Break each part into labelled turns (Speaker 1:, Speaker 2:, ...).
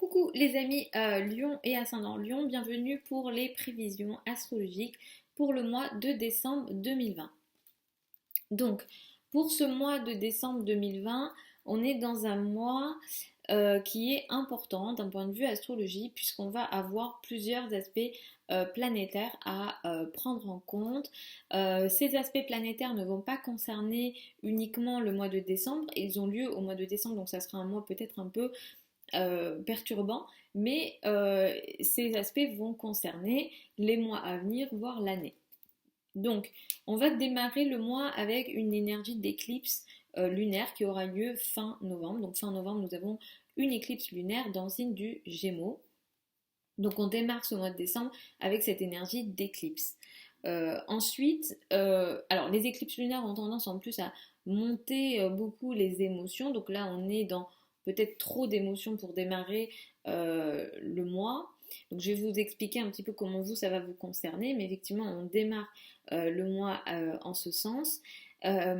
Speaker 1: Coucou les amis Lion et Ascendant Lion, bienvenue pour les prévisions astrologiques pour le mois de décembre 2020. Donc, pour ce mois de décembre 2020, on est dans un mois qui est important d'un point de vue astrologie puisqu'on va avoir plusieurs aspects planétaires à prendre en compte. Ces aspects planétaires ne vont pas concerner uniquement le mois de décembre, ils ont lieu au mois de décembre, donc ça sera un mois peut-être un peu perturbant, mais ces aspects vont concerner les mois à venir, voire l'année. Donc, on va démarrer le mois avec une énergie d'éclipse lunaire qui aura lieu fin novembre. Donc, fin novembre, nous avons une éclipse lunaire dans le signe du Gémeaux. Donc, on démarre ce mois de décembre avec cette énergie d'éclipse. Ensuite, alors les éclipses lunaires ont tendance en plus à monter beaucoup les émotions. Donc là, on est dans peut-être trop d'émotions pour démarrer le mois. Donc je vais vous expliquer un petit peu comment vous, ça va vous concerner. Mais effectivement, on démarre le mois en ce sens. Au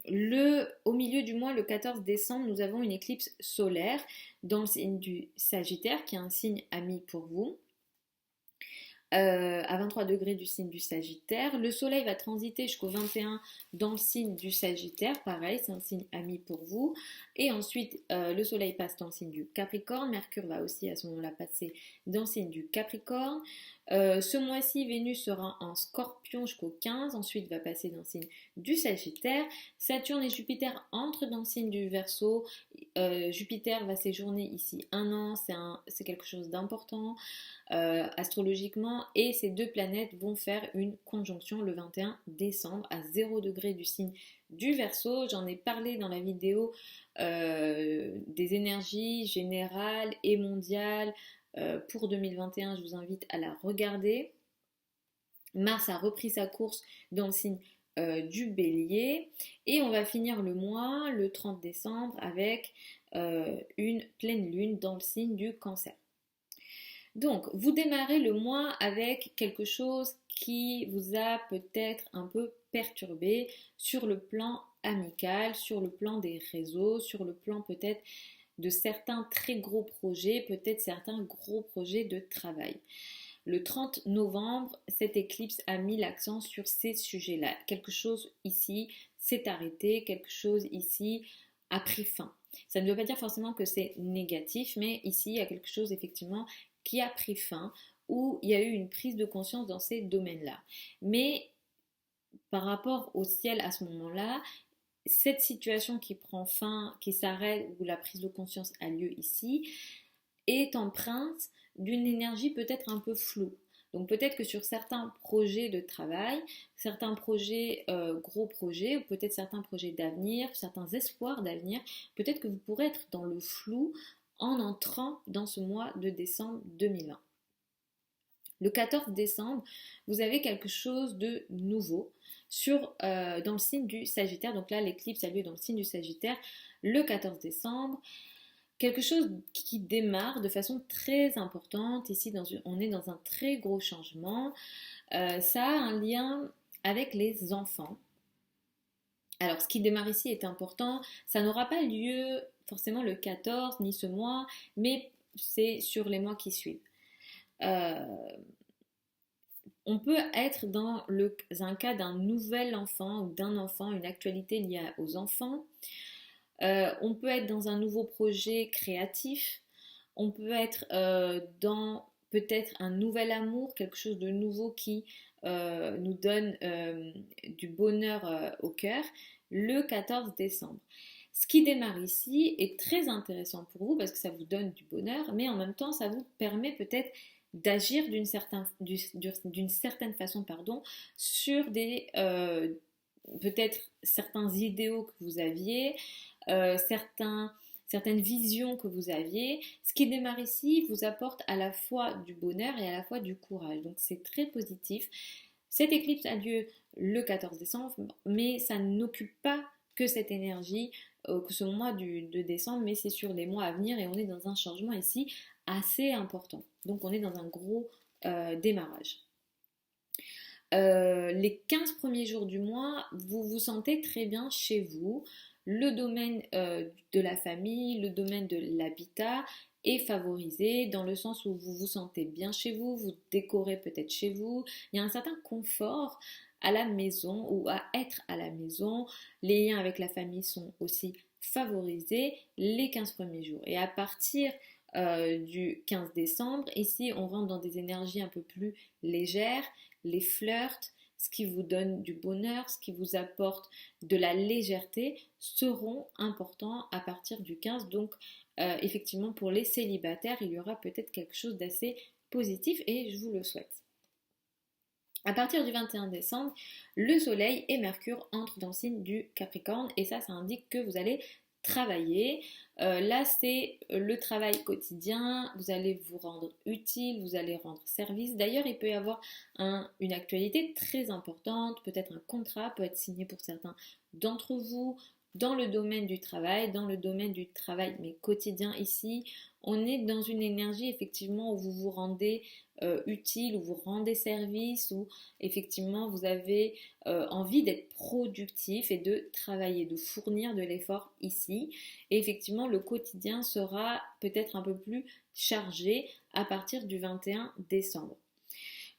Speaker 1: milieu du mois, le 14 décembre, nous avons une éclipse solaire dans le signe du Sagittaire, qui est un signe ami pour vous. À 23 degrés du signe du Sagittaire. Le soleil va transiter jusqu'au 21 dans le signe du Sagittaire, pareil, c'est un signe ami pour vous. Et ensuite, le soleil passe dans le signe du Capricorne. Mercure va aussi à ce moment-là passer dans le signe du Capricorne. Ce mois-ci, Vénus sera en Scorpion jusqu'au 15, ensuite va passer dans le signe du Sagittaire. Saturne et Jupiter entrent dans le signe du Verseau. Jupiter va séjourner ici un an, c'est quelque chose d'important astrologiquement, et ces deux planètes vont faire une conjonction le 21 décembre à 0 degré du signe du Verseau. J'en ai parlé dans la vidéo des énergies générales et mondiales pour 2021, je vous invite à la regarder. Mars a repris sa course dans le signe du Bélier, et on va finir le mois le 30 décembre avec une pleine lune dans le signe du Cancer. Donc, vous démarrez le mois avec quelque chose qui vous a peut-être un peu perturbé sur le plan amical, sur le plan des réseaux, sur le plan peut-être de certains très gros projets, peut-être certains gros projets de travail. Le 30 novembre, cette éclipse a mis l'accent sur ces sujets-là. Quelque chose ici s'est arrêté, quelque chose ici a pris fin. Ça ne veut pas dire forcément que c'est négatif, mais ici, il y a quelque chose effectivement qui a pris fin, où il y a eu une prise de conscience dans ces domaines-là. Mais par rapport au ciel à ce moment-là, cette situation qui prend fin, qui s'arrête, où la prise de conscience a lieu ici, est empreinte d'une énergie peut-être un peu floue. Donc peut-être que sur certains projets de travail, certains projets, gros projets, ou peut-être certains projets d'avenir, certains espoirs d'avenir, peut-être que vous pourrez être dans le flou en entrant dans ce mois de décembre 2020. Le 14 décembre, vous avez quelque chose de nouveau dans le signe du Sagittaire. Donc là, l'éclipse a lieu dans le signe du Sagittaire le 14 décembre. Quelque chose qui démarre de façon très importante. Ici, on est dans un très gros changement. Ça a un lien avec les enfants. Alors, ce qui démarre ici est important. Ça n'aura pas lieu forcément le 14 ni ce mois, mais c'est sur les mois qui suivent. On peut être dans un cas d'un nouvel enfant ou d'un enfant, une actualité liée aux enfants. On peut être dans un nouveau projet créatif. On peut être dans peut-être un nouvel amour, quelque chose de nouveau qui nous donne du bonheur au cœur, le 14 décembre. Ce qui démarre ici est très intéressant pour vous parce que ça vous donne du bonheur, mais en même temps, ça vous permet peut-être d'agir d'une certaine façon, sur peut-être certains idéaux que vous aviez, certaines visions que vous aviez. Ce qui démarre ici vous apporte à la fois du bonheur et à la fois du courage. Donc c'est très positif. Cette éclipse a lieu le 14 décembre, mais ça n'occupe pas que cette énergie, que ce mois de décembre, mais c'est sur les mois à venir et on est dans un changement ici assez important. Donc on est dans un gros démarrage. Les 15 premiers jours du mois, vous vous sentez très bien chez vous. Le domaine de la famille, le domaine de l'habitat est favorisé dans le sens où vous vous sentez bien chez vous, vous décorez peut-être chez vous, il y a un certain confort à la maison ou à être à la maison. Les liens avec la famille sont aussi favorisés les 15 premiers jours. Et à partir du 15 décembre, ici on rentre dans des énergies un peu plus légères, les flirts, ce qui vous donne du bonheur, ce qui vous apporte de la légèreté seront importants à partir du 15. Donc effectivement pour les célibataires, il y aura peut-être quelque chose d'assez positif et je vous le souhaite. À partir du 21 décembre, le Soleil et Mercure entrent dans le signe du Capricorne et ça indique que vous allez travailler. Là, c'est le travail quotidien, vous allez vous rendre utile, vous allez rendre service. D'ailleurs, il peut y avoir une actualité très importante, peut-être un contrat peut être signé pour certains d'entre vous dans le domaine du travail, mais quotidien ici. On est dans une énergie effectivement où vous vous rendez utile, où vous rendez service, où effectivement vous avez envie d'être productif et de travailler, de fournir de l'effort ici. Et effectivement, le quotidien sera peut-être un peu plus chargé à partir du 21 décembre.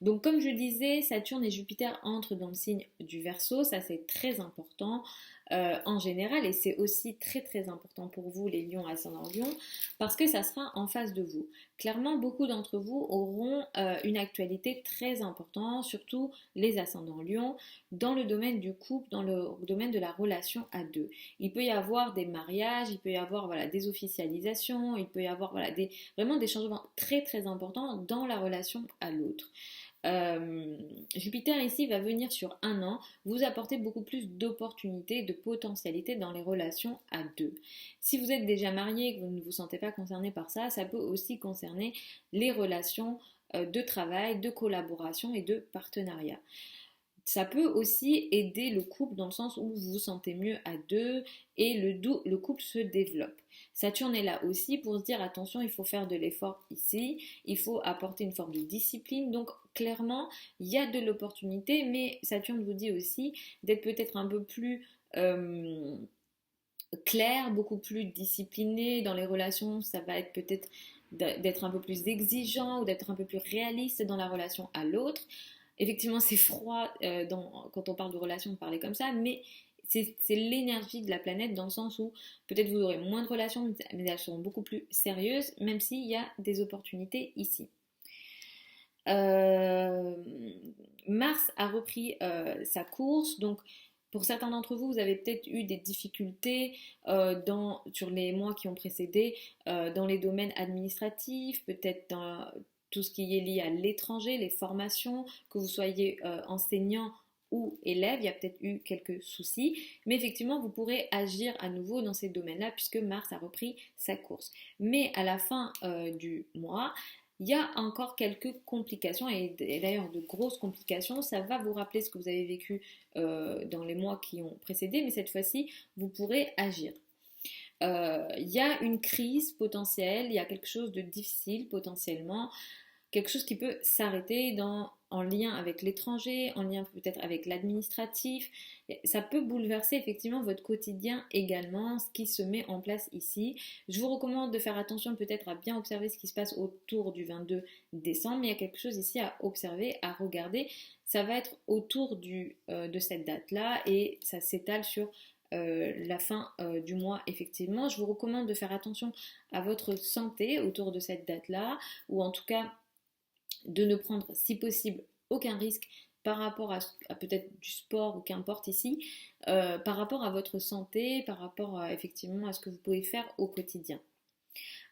Speaker 1: Donc comme je disais, Saturne et Jupiter entrent dans le signe du Verseau, ça c'est très important en général et c'est aussi très très important pour vous les lions ascendant lion parce que ça sera en face de vous. Clairement, beaucoup d'entre vous auront une actualité très importante, surtout les ascendants lions, dans le domaine du couple, dans le domaine de la relation à deux. Il peut y avoir des mariages, il peut y avoir des officialisations, il peut y avoir vraiment des changements très très importants dans la relation à l'autre. Jupiter ici va venir sur un an vous apporter beaucoup plus d'opportunités, de potentialités dans les relations à deux. Si vous êtes déjà marié et que vous ne vous sentez pas concerné par ça, ça peut aussi concerner les relations de travail, de collaboration et de partenariat. Ça peut aussi aider le couple dans le sens où vous vous sentez mieux à deux et le couple se développe. Saturne est là aussi pour se dire attention, il faut faire de l'effort ici, il faut apporter une forme de discipline. Donc clairement, il y a de l'opportunité, mais Saturne vous dit aussi d'être peut-être un peu plus clair, beaucoup plus discipliné dans les relations. Ça va être peut-être d'être un peu plus exigeant ou d'être un peu plus réaliste dans la relation à l'autre. Effectivement, c'est froid quand on parle de relations de parler comme ça, mais c'est l'énergie de la planète dans le sens où peut-être vous aurez moins de relations, mais elles seront beaucoup plus sérieuses, même s'il y a des opportunités ici. Mars a repris sa course, donc pour certains d'entre vous, vous avez peut-être eu des difficultés sur les mois qui ont précédé dans les domaines administratifs, peut-être dans tout ce qui est lié à l'étranger, les formations, que vous soyez enseignant ou élève, il y a peut-être eu quelques soucis, mais effectivement, vous pourrez agir à nouveau dans ces domaines-là puisque Mars a repris sa course. Mais à la fin du mois, il y a encore quelques complications et d'ailleurs de grosses complications. Ça va vous rappeler ce que vous avez vécu dans les mois qui ont précédé, mais cette fois-ci, vous pourrez agir. Il y a une crise potentielle, il y a quelque chose de difficile potentiellement, quelque chose qui peut s'arrêter en lien avec l'étranger, en lien peut-être avec l'administratif. Ça peut bouleverser effectivement votre quotidien également, ce qui se met en place ici. Je vous recommande de faire attention peut-être à bien observer ce qui se passe autour du 22 décembre. Mais il y a quelque chose ici à observer, à regarder. Ça va être autour de cette date-là et ça s'étale sur la fin du mois effectivement. Je vous recommande de faire attention à votre santé autour de cette date-là, ou en tout cas de ne prendre si possible aucun risque par rapport à peut-être du sport ou qu'importe ici, par rapport à votre santé, par rapport effectivement à ce que vous pouvez faire au quotidien.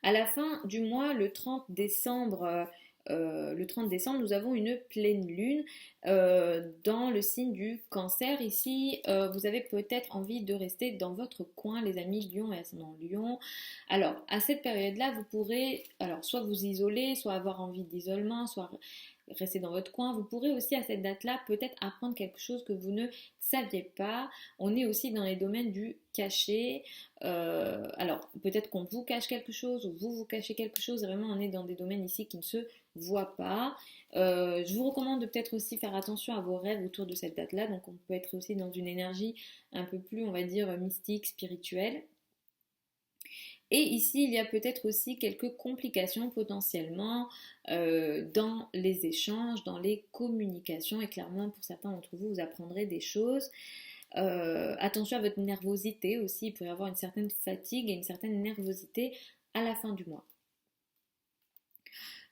Speaker 1: À la fin du mois, le 30 décembre, nous avons une pleine lune dans le signe du Cancer. Ici, vous avez peut-être envie de rester dans votre coin, les amis Lion et ascendant Lion. Alors, à cette période-là, vous pourrez soit vous isoler, soit avoir envie d'isolement, soit rester dans votre coin. Vous pourrez aussi à cette date-là peut-être apprendre quelque chose que vous ne saviez pas. On est aussi dans les domaines du caché. Alors peut-être qu'on vous cache quelque chose ou vous cachez quelque chose. Vraiment, on est dans des domaines ici qui ne se voient pas. Je vous recommande de peut-être aussi faire attention à vos rêves autour de cette date-là. Donc on peut être aussi dans une énergie un peu plus, on va dire, mystique, spirituelle. Et ici, il y a peut-être aussi quelques complications potentiellement dans les échanges, dans les communications. Et clairement, pour certains d'entre vous, vous apprendrez des choses. Attention à votre nervosité aussi. Il peut y avoir une certaine fatigue et une certaine nervosité à la fin du mois.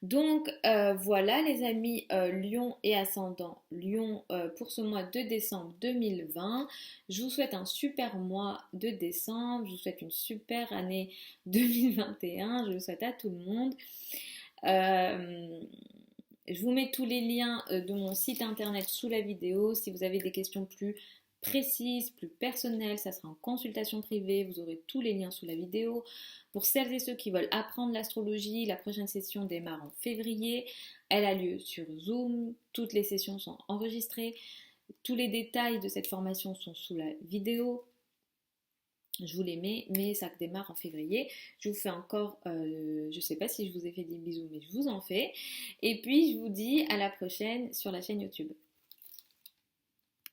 Speaker 1: Donc voilà les amis, Lion et ascendant Lion pour ce mois de décembre 2020. Je vous souhaite un super mois de décembre, je vous souhaite une super année 2021, je le souhaite à tout le monde. Je vous mets tous les liens de mon site internet sous la vidéo. Si vous avez des questions plus précises, plus personnelles, ça sera en consultation privée. Vous aurez tous les liens sous la vidéo. Pour celles et ceux qui veulent apprendre l'astrologie, la prochaine session démarre en février. Elle a lieu sur Zoom. Toutes les sessions sont enregistrées. Tous les détails de cette formation sont sous la vidéo. Je vous les mets, mais ça démarre en février. Je vous fais encore, je ne sais pas si je vous ai fait des bisous, mais je vous en fais. Et puis, je vous dis à la prochaine sur la chaîne YouTube.